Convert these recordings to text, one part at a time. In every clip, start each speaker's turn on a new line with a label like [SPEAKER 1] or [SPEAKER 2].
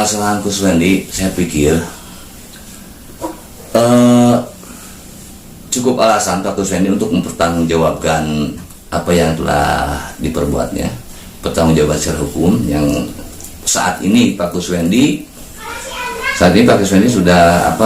[SPEAKER 1] permasalahan Kuswendi, saya pikir cukup alasan Pak Kuswendi untuk mempertanggungjawabkan apa yang telah diperbuatnya, pertanggungjawaban secara hukum yang saat ini Pak Kuswendi sudah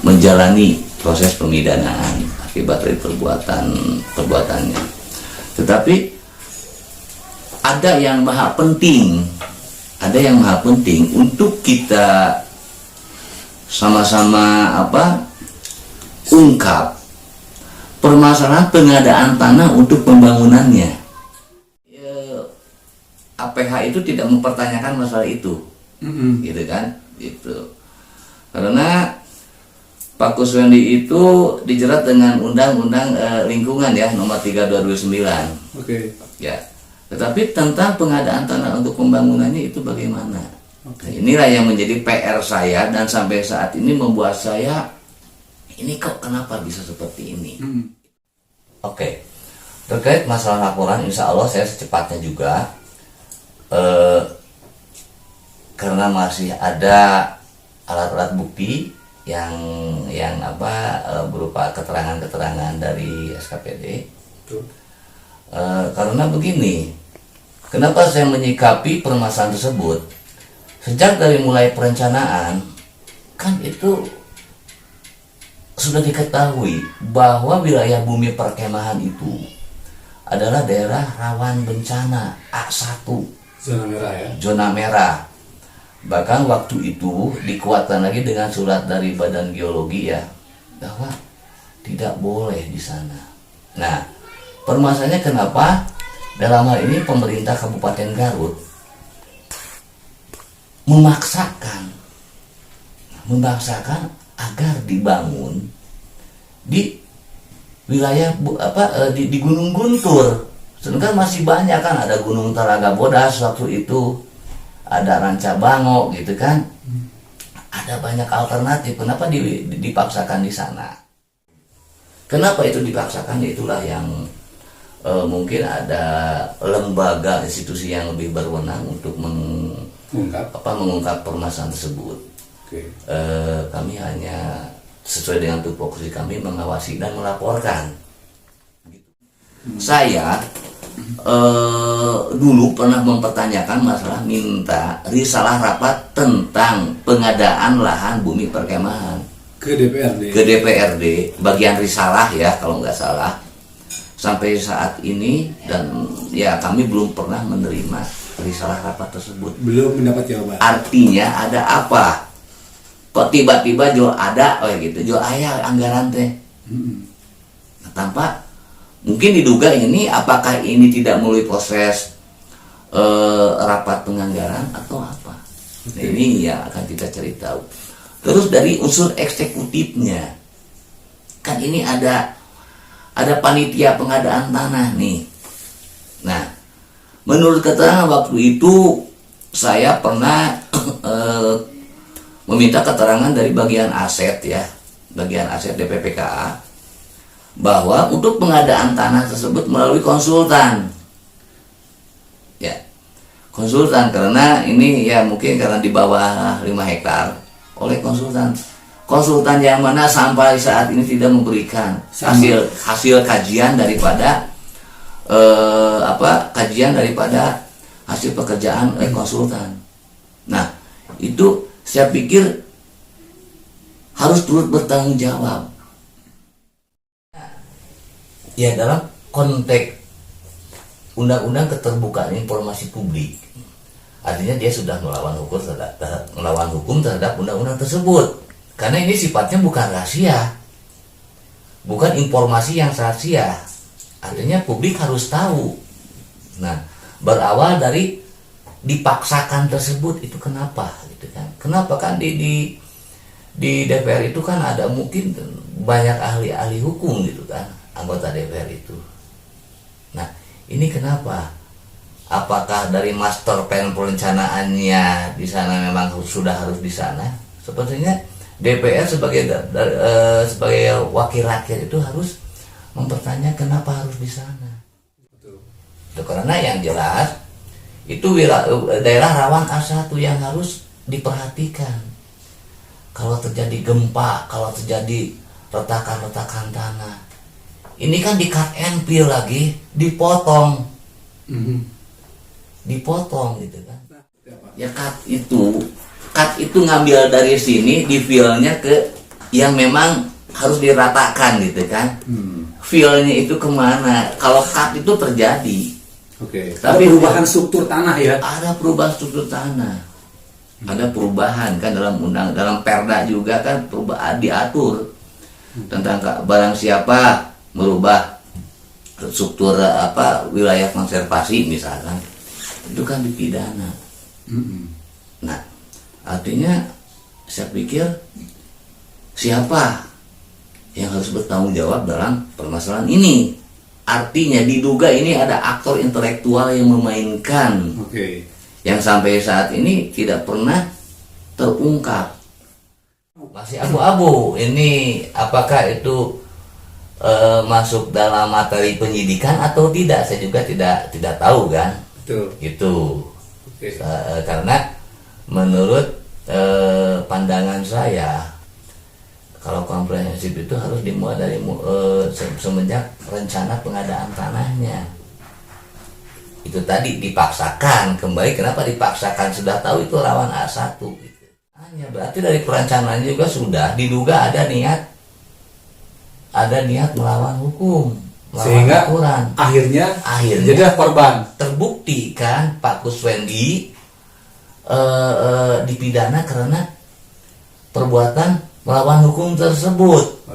[SPEAKER 1] menjalani proses pemidanaan akibat dari perbuatannya. Tetapi ada yang maha penting untuk kita sama-sama ungkap permasalahan pengadaan tanah untuk pembangunannya. APH itu tidak mempertanyakan masalah itu, gitu kan? Gitu. Karena Pak Kuswendi itu dijerat dengan Undang-Undang Lingkungan ya, nomor 3 2009.
[SPEAKER 2] Oke.
[SPEAKER 1] Ya. Tetapi tentang pengadaan tanah untuk pembangunannya itu bagaimana? Inilah yang menjadi PR saya dan sampai saat ini membuat saya ini kok kenapa bisa seperti ini? Oke. Terkait masalah laporan, insya Allah saya secepatnya juga karena masih ada alat-alat bukti yang berupa keterangan-keterangan dari SKPD. Karena begini, kenapa saya menyikapi permasalahan tersebut? Sejak dari mulai perencanaan, kan itu sudah diketahui bahwa wilayah bumi perkemahan itu adalah daerah rawan bencana A1,
[SPEAKER 2] zona merah ya.
[SPEAKER 1] Zona merah. Bahkan waktu itu dikuatkan lagi dengan surat dari Badan Geologi ya, bahwa tidak boleh di sana. Nah, permasalahannya kenapa dalam hal ini pemerintah Kabupaten Garut memaksakan agar dibangun di wilayah di Gunung Guntur. Sedangkan masih banyak kan, ada Gunung Telaga Bodas waktu itu, ada Ranca Bango gitu kan. Ada banyak alternatif. Kenapa dipaksakan di sana? Kenapa itu dipaksakan? Itulah yang mungkin ada lembaga institusi yang lebih berwenang untuk mengungkap permasalahan tersebut. Kami hanya sesuai dengan tupoksi kami mengawasi dan melaporkan. Saya dulu pernah mempertanyakan masalah minta risalah rapat tentang pengadaan lahan bumi perkemahan
[SPEAKER 2] Ke DPRD.
[SPEAKER 1] ke DPRD bagian risalah ya kalau nggak salah. Sampai saat ini dan ya kami belum pernah menerima risalah rapat tersebut.
[SPEAKER 2] Belum mendapat jawaban.
[SPEAKER 1] Artinya ada apa? Kok tiba-tiba jual ada gitu, jual ayah anggaran teh. Tanpa mungkin diduga ini apakah ini tidak melalui proses rapat penganggaran atau apa? Nah, ini yang akan kita cari tahu. Terus dari unsur eksekutifnya, kan ini ada panitia pengadaan tanah nih. Nah, menurut keterangan waktu itu saya pernah meminta keterangan dari bagian aset DPPKA bahwa untuk pengadaan tanah tersebut melalui konsultan. Ya, konsultan karena ini ya mungkin karena di bawah 5 hektar oleh konsultan. Konsultan yang mana sampai saat ini tidak memberikan hasil kajian daripada hasil pekerjaan oleh konsultan. Nah, itu saya pikir harus turut bertanggung jawab. Ya, dalam konteks Undang-Undang Keterbukaan Informasi Publik, artinya dia sudah melawan hukum terhadap undang-undang tersebut. Karena ini sifatnya bukan rahasia, bukan informasi yang rahasia. Artinya publik harus tahu. Nah, berawal dari dipaksakan tersebut itu kenapa gitu kan? Kenapa kan di DPR itu kan ada mungkin banyak ahli-ahli hukum gitu kan, anggota DPR itu. Nah, ini kenapa? Apakah dari master plan perencanaannya di sana memang sudah harus di sana? Sepertinya DPR sebagai wakil rakyat itu harus mempertanyakan kenapa harus di sana. Betul. Karena yang jelas itu daerah rawan A1 yang harus diperhatikan. Kalau terjadi gempa, kalau terjadi retakan-retakan tanah, ini kan di cut and fill lagi, dipotong gitu kan. Ya cut itu ngambil dari sini, di fillnya ke yang memang harus diratakan gitu kan. Fillnya itu kemana? Kalau cut itu terjadi.
[SPEAKER 2] Oke.
[SPEAKER 1] Tapi
[SPEAKER 2] Tapi perubahan struktur tanah ya.
[SPEAKER 1] ada perubahan struktur tanah. Ada perubahan kan dalam perda juga kan perubahan diatur tentang barang siapa merubah struktur wilayah konservasi misalkan, itu kan dipidana. Nah, artinya saya pikir siapa yang harus bertanggung jawab dalam permasalahan ini? Artinya diduga ini ada aktor intelektual yang memainkan, yang sampai saat ini tidak pernah terungkap. Masih abu-abu ini, apakah itu masuk dalam materi penyidikan atau tidak, saya juga tidak tahu kan.
[SPEAKER 2] Betul.
[SPEAKER 1] Gitu. Karena menurut pandangan saya, kalau komprehensif itu harus dimulai dari semenjak rencana pengadaan tanahnya. Itu tadi dipaksakan kembali. Kenapa dipaksakan? Sudah tahu itu rawan A1 gitu. Hanya berarti dari perencanaan juga sudah diduga ada niat melawan hukum, melawan
[SPEAKER 2] Sehingga
[SPEAKER 1] aturan.
[SPEAKER 2] akhirnya
[SPEAKER 1] jadi
[SPEAKER 2] korban.
[SPEAKER 1] terbukti kan Pak Kuswendi dipidana karena perbuatan melawan hukum tersebut.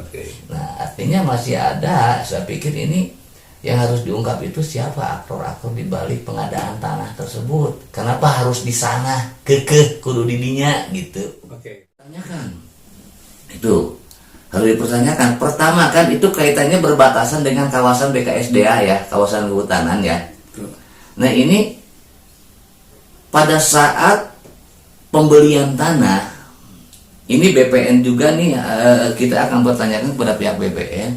[SPEAKER 1] Nah, artinya masih ada, saya pikir ini yang harus diungkap itu siapa aktor-aktor di balik pengadaan tanah tersebut. Kenapa harus di sana, kudu didinya gitu. Tanyakan. Itu harus dipertanyakan. Pertama kan itu kaitannya berbatasan dengan kawasan BKSDA ya, kawasan kehutanan ya. Nah, ini pada saat pembelian tanah, ini BPN juga nih, kita akan bertanyakan kepada pihak BPN,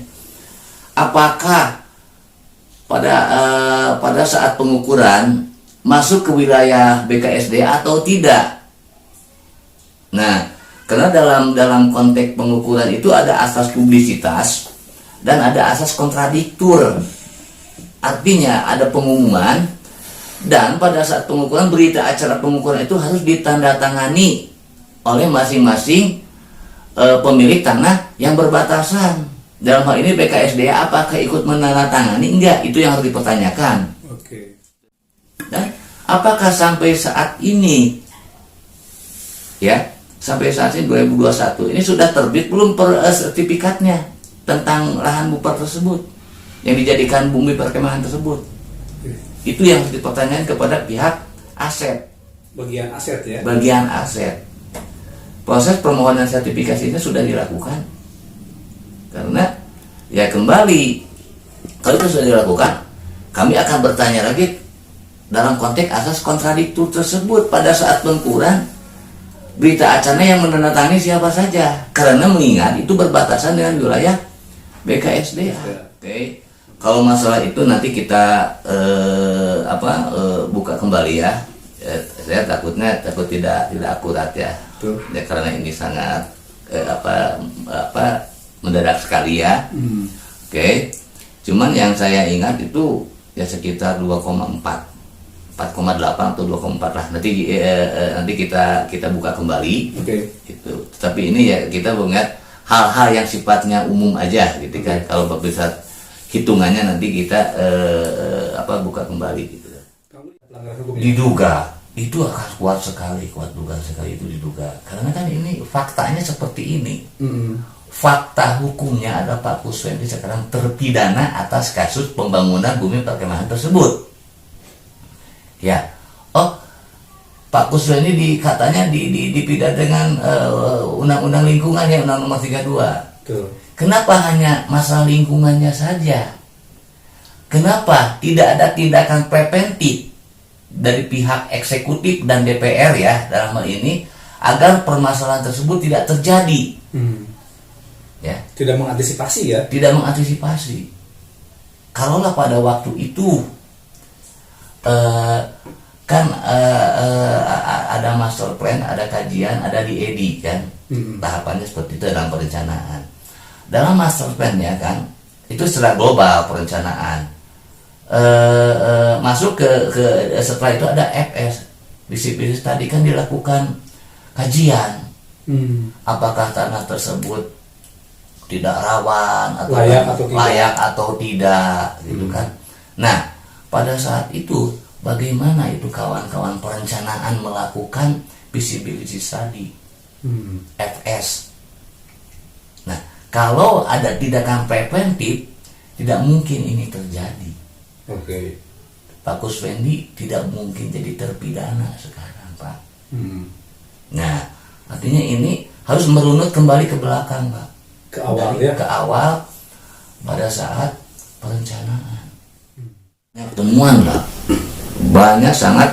[SPEAKER 1] apakah pada saat pengukuran masuk ke wilayah BKSDA atau tidak. Nah, karena dalam konteks pengukuran itu ada asas publisitas dan ada asas kontradiktur. Artinya ada pengumuman, dan pada saat pengukuran, berita acara pengukuran itu harus ditandatangani oleh masing-masing pemilik tanah yang berbatasan. Dalam hal ini BKSDA apakah ikut menandatangani? Enggak, itu yang harus dipertanyakan. Dan apakah sampai saat ini, ya, sampai saat ini 2021 ini sudah terbit belum sertifikatnya tentang lahan buffer tersebut yang dijadikan bumi perkemahan tersebut? Itu yang harus dipertanyakan kepada pihak aset.
[SPEAKER 2] Bagian aset ya.
[SPEAKER 1] Bagian aset. Proses permohonan sertifikasinya sudah dilakukan. Karena ya kembali, kalau itu sudah dilakukan, kami akan bertanya lagi dalam konteks asas kontradiktur tersebut. Pada saat pengukuran, berita acara yang menandatangani siapa saja, karena mengingat itu berbatasan dengan wilayah BKSDA. Oke. Kalau masalah itu nanti kita buka kembali ya. Saya takut tidak akurat ya. Ya, karena ini sangat mendadak sekali ya. Oke. Cuman yang saya ingat itu ya sekitar 4,8 atau 2,4 lah. Nanti kita buka kembali. Gitu. Tapi ini ya kita mengingat hal-hal yang sifatnya umum aja gitu kan. Kalau bisa hitungannya nanti kita buka kembali gitu. Diduga itu akan kuat dugaan sekali itu diduga. Karena kan ini faktanya seperti ini. Fakta hukumnya ada Pak Kuswendi sekarang terpidana atas kasus pembangunan bumi perkemahan tersebut. Ya, Pak Kuswendi katanya dipidana dengan undang-undang lingkungan ya, Undang Nomor 32. Kenapa hanya masalah lingkungannya saja? Kenapa tidak ada tindakan preventif dari pihak eksekutif dan DPR ya dalam hal ini agar permasalahan tersebut tidak terjadi? Ya.
[SPEAKER 2] Tidak mengantisipasi ya?
[SPEAKER 1] Tidak mengantisipasi. Kalaulah pada waktu itu kan ada master plan, ada kajian, ada di kan. Tahapannya seperti itu dalam perencanaan. Dalam master plan ya kan, itu secara global perencanaan. Masuk ke setelah itu ada FS, visi tadi kan dilakukan kajian. Apakah tanah tersebut tidak rawan atau layak atau tidak gitu kan. Nah, pada saat itu bagaimana itu kawan-kawan perencanaan melakukan visibility study, FS. Nah, kalau ada tindakan preventif, tidak mungkin ini terjadi.
[SPEAKER 2] Oke.
[SPEAKER 1] Pak Kuswendi tidak mungkin jadi terpidana sekarang, Pak. Nah, artinya ini harus merunut kembali ke belakang, Pak.
[SPEAKER 2] Ke awal
[SPEAKER 1] Dari
[SPEAKER 2] ya.
[SPEAKER 1] ke awal pada saat perencanaan. Temuan, Pak. Banyak, sangat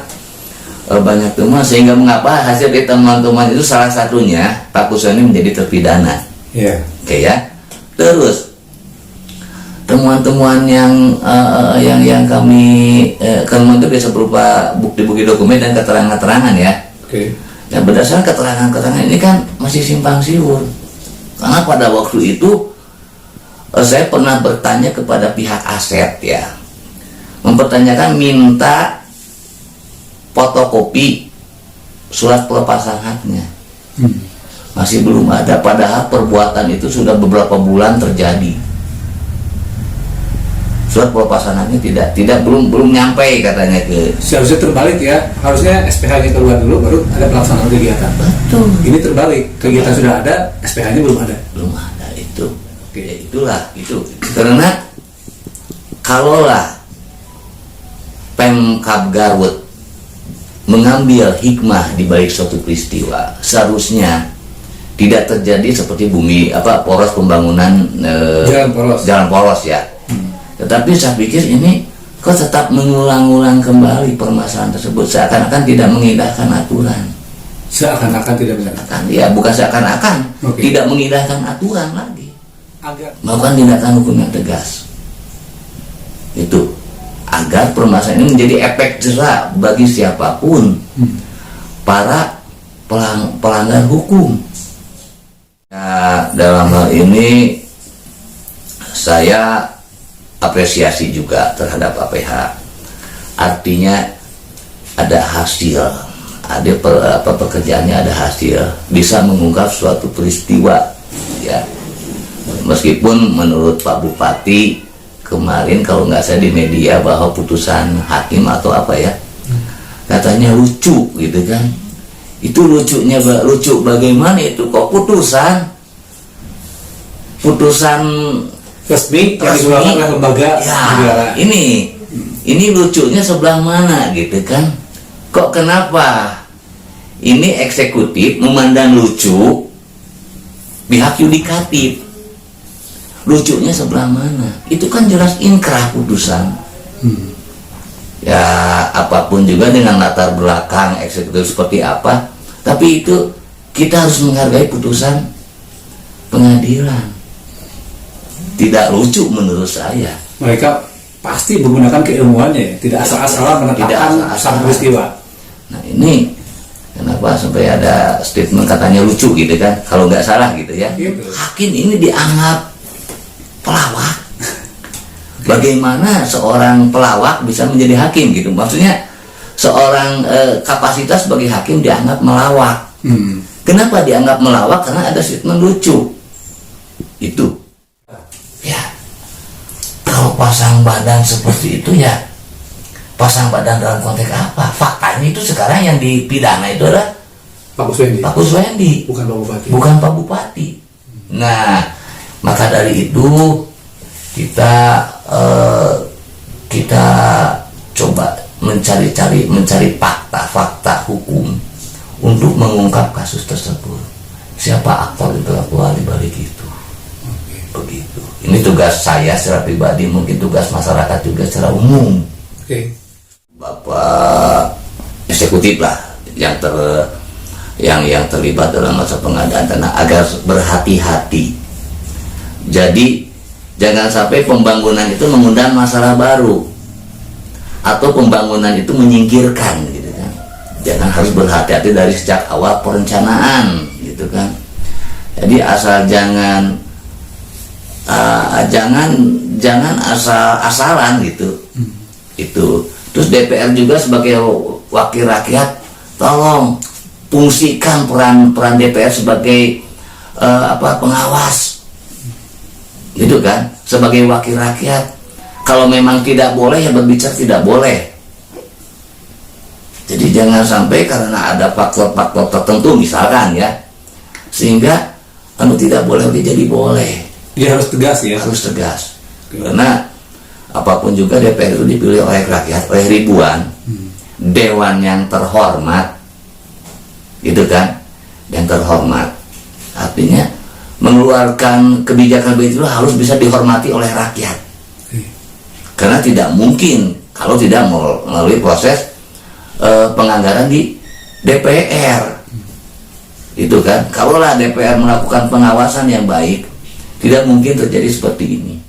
[SPEAKER 1] banyak temuan, sehingga mengapa hasil dari temuan-temuan itu salah satunya Pak Kuswendi menjadi terpidana.
[SPEAKER 2] Iya.
[SPEAKER 1] Oke ya. Terus temuan-temuan yang kami temuan itu biasa berupa bukti-bukti dokumen dan keterangan-keterangan ya.
[SPEAKER 2] Oke.
[SPEAKER 1] Dan berdasarkan keterangan-keterangan ini kan masih simpang siur. Karena pada waktu itu saya pernah bertanya kepada pihak aset ya, mempertanyakan minta fotokopi surat pelepasan haknya. Masih belum ada, padahal perbuatan itu sudah beberapa bulan terjadi. Surat pelepasan haknya belum nyampe katanya ke.
[SPEAKER 2] Seharusnya terbalik ya. Harusnya SPH-nya keluar dulu baru ada pelaksanaan kegiatan.
[SPEAKER 1] Betul.
[SPEAKER 2] Ini terbalik. Kegiatan sudah ada, SPH-nya belum ada.
[SPEAKER 1] Belum ada itu.
[SPEAKER 2] Oke.
[SPEAKER 1] Ya, itulah itu. Karena kalaulah Pemkab Garut mengambil hikmah di balik suatu peristiwa, seharusnya tidak terjadi seperti poros pembangunan jalan poros ya. Tetapi saya pikir ini kok tetap mengulang-ulang kembali permasalahan tersebut, seakan-akan tidak mengindahkan aturan.
[SPEAKER 2] Seakan-akan tidak benar.
[SPEAKER 1] Ya, bukan seakan-akan,
[SPEAKER 2] Oke.
[SPEAKER 1] tidak mengindahkan aturan lagi.
[SPEAKER 2] Agak.
[SPEAKER 1] Melakukan tindakan hukum yang tegas. Itu agar permasalahan ini menjadi efek jera bagi siapapun para pelanggar hukum. Ya, dalam hal ini saya apresiasi juga terhadap APH. Artinya ada hasil, ada pekerjaannya, ada hasil, bisa mengungkap suatu peristiwa ya. Meskipun menurut Pak Bupati kemarin kalau nggak saya di media bahwa putusan hakim atau apa ya, katanya lucu gitu kan. Itu lucu bagaimana itu kok putusan
[SPEAKER 2] Resmi yang dikeluarkan oleh lembaga negara.
[SPEAKER 1] Ini lucunya sebelah mana gitu kan. Kok kenapa ini eksekutif memandang lucu pihak yudikatif? Lucunya sebelah mana? Itu kan jelas inkrah putusan. Ya, apapun juga dengan latar belakang eksekutif seperti apa, tapi itu kita harus menghargai putusan pengadilan. Tidak lucu menurut saya.
[SPEAKER 2] Mereka pasti menggunakan keilmuannya, tidak asal-asalan menetapkan satu peristiwa.
[SPEAKER 1] Nah, ini kenapa sampai ada statement katanya lucu gitu kan, kalau nggak salah gitu ya.
[SPEAKER 2] Gitu.
[SPEAKER 1] Hakim ini dianggap pelawak. Bagaimana seorang pelawak bisa menjadi hakim gitu? Maksudnya seorang kapasitas sebagai hakim dianggap melawak. Kenapa dianggap melawak? Karena ada statement lucu. Itu. Ya. Kalau pasang badan seperti itu ya, pasang badan dalam konteks apa? Faktanya itu sekarang yang dipidana itu adalah
[SPEAKER 2] Pak Kuswendi,
[SPEAKER 1] bukan Pak Bupati.
[SPEAKER 2] bukan
[SPEAKER 1] Pak Bupati. Nah, maka dari itu kita coba mencari fakta hukum untuk mengungkap kasus tersebut. Siapa aktor intelektual di balik itu? Begitu. Ini tugas saya secara pribadi, mungkin tugas masyarakat juga secara umum. Bapak eksekutif lah yang terlibat dalam masa pengadaan tanah agar berhati-hati. Jadi jangan sampai pembangunan itu mengundang masalah baru atau pembangunan itu menyingkirkan gitu jangan harus berhati-hati dari sejak awal perencanaan gitu kan. Jadi asal jangan jangan asal-asalan gitu. Itu terus DPR juga sebagai wakil rakyat, tolong fungsikan peran DPR sebagai pengawas gitu kan, sebagai wakil rakyat. Kalau memang tidak boleh ya berbicara tidak boleh. Jadi jangan sampai karena ada faktor-faktor tertentu misalkan ya, sehingga tidak boleh jadi boleh.
[SPEAKER 2] Dia harus tegas ya.
[SPEAKER 1] Harus tegas. Karena apapun juga DPR itu dipilih oleh rakyat, oleh ribuan. Dewan yang terhormat, gitu kan, yang terhormat. Artinya mengeluarkan kebijakan itu harus bisa dihormati oleh rakyat. Karena tidak mungkin kalau tidak melalui proses penganggaran di DPR. Itu kan, kalaulah DPR melakukan pengawasan yang baik, tidak mungkin terjadi seperti ini.